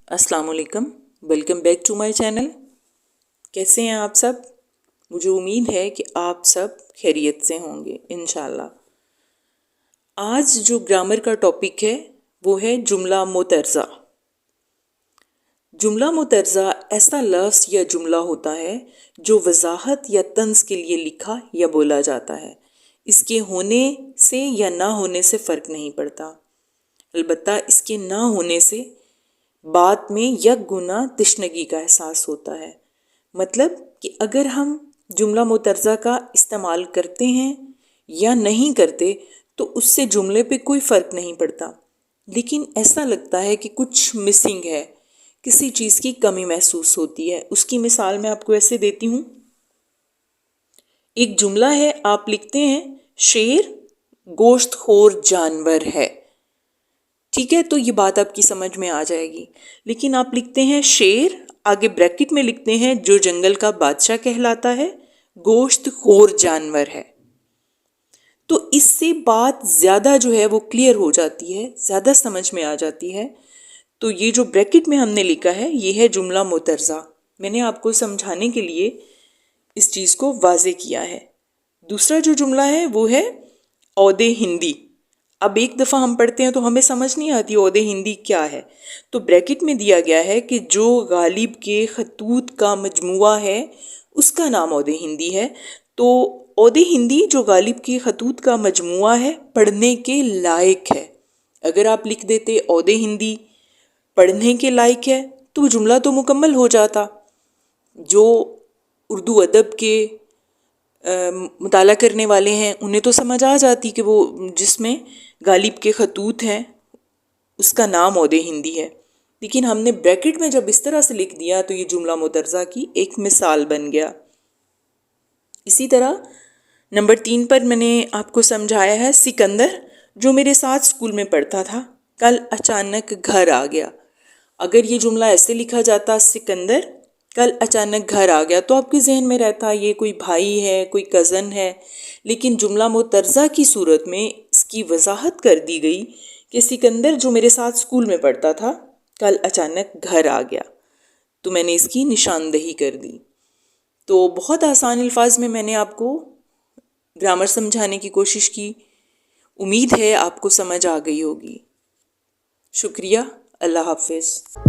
अस्सलाम वालेकुम, welcome back to my channel. कैसे हैं आप सब? मुझे उम्मीद है कि आप सब खैरियत से होंगे इंशाल्लाह। आज जो ग्रामर का टॉपिक है वो है जुमला मुतरज़ा। जुमला मुतरज़ा ऐसा लफ्ज़ या जुमला होता है जो वजाहत या तंज के लिए लिखा या बोला जाता है। इसके होने से या ना होने से फ़र्क नहीं पड़ता, अलबत्ता इसके ना होने से बात में यक गुना तिश्नगी का एहसास होता है। मतलब कि अगर हम जुमला मुतरज़ा का इस्तेमाल करते हैं या नहीं करते तो उससे जुमले पे कोई फ़र्क नहीं पड़ता, लेकिन ऐसा लगता है कि कुछ मिसिंग है, किसी चीज़ की कमी महसूस होती है। उसकी मिसाल मैं आपको ऐसे देती हूँ। एक जुमला है, आप लिखते हैं शेर गोश्तखोर जानवर है, ठीक है, तो ये बात आपकी समझ में आ जाएगी। लेकिन आप लिखते हैं शेर, आगे ब्रैकेट में लिखते हैं जो जंगल का बादशाह कहलाता है, गोश्तखोर जानवर है, तो इससे बात ज़्यादा जो है वो क्लियर हो जाती है, ज़्यादा समझ में आ जाती है। तो ये जो ब्रैकेट में हमने लिखा है ये है जुमला मुतरज़ा। मैंने आपको समझाने के लिए इस चीज़ को वाज़े किया है। दूसरा जो जुमला है वो है औदे हिंदी। अब एक दफ़ा हम पढ़ते हैं तो हमें समझ नहीं आती औदे हिंदी क्या है, तो ब्रैकेट में दिया गया है कि जो गालिब के खतूत का मजमुआ है उसका नाम औदे हिंदी है। तो औदे हिंदी जो गालिब के खतूत का मजमुआ है पढ़ने के लायक है। अगर आप लिख देते औदे हिंदी पढ़ने के लायक है तो जुमला तो मुकम्मल हो जाता। जो उर्दू अदब के मुताला करने वाले हैं उन्हें तो समझ आ जाती कि वो जिसमें गालिब के खतूत हैं उसका नाम औदे हिंदी है, लेकिन हमने ब्रैकेट में जब इस तरह से लिख दिया तो ये जुमला मुतरज़ा की एक मिसाल बन गया। इसी तरह नंबर 3 पर मैंने आपको समझाया है सिकंदर जो मेरे साथ स्कूल में पढ़ता था कल अचानक घर आ गया। अगर ये जुमला ऐसे लिखा जाता सिकंदर कल अचानक घर आ गया तो आपके जहन में रहता ये कोई भाई है, कोई कज़न है, लेकिन जुमला मुतरज़ा की सूरत में इसकी वजाहत कर दी गई कि सिकंदर जो मेरे साथ स्कूल में पढ़ता था कल अचानक घर आ गया, तो मैंने इसकी निशानदही कर दी। तो बहुत आसान अल्फाज में मैंने आपको ग्रामर समझाने की कोशिश की। उम्मीद है आपको समझ आ गई होगी। शुक्रिया, अल्लाह हाफिज़।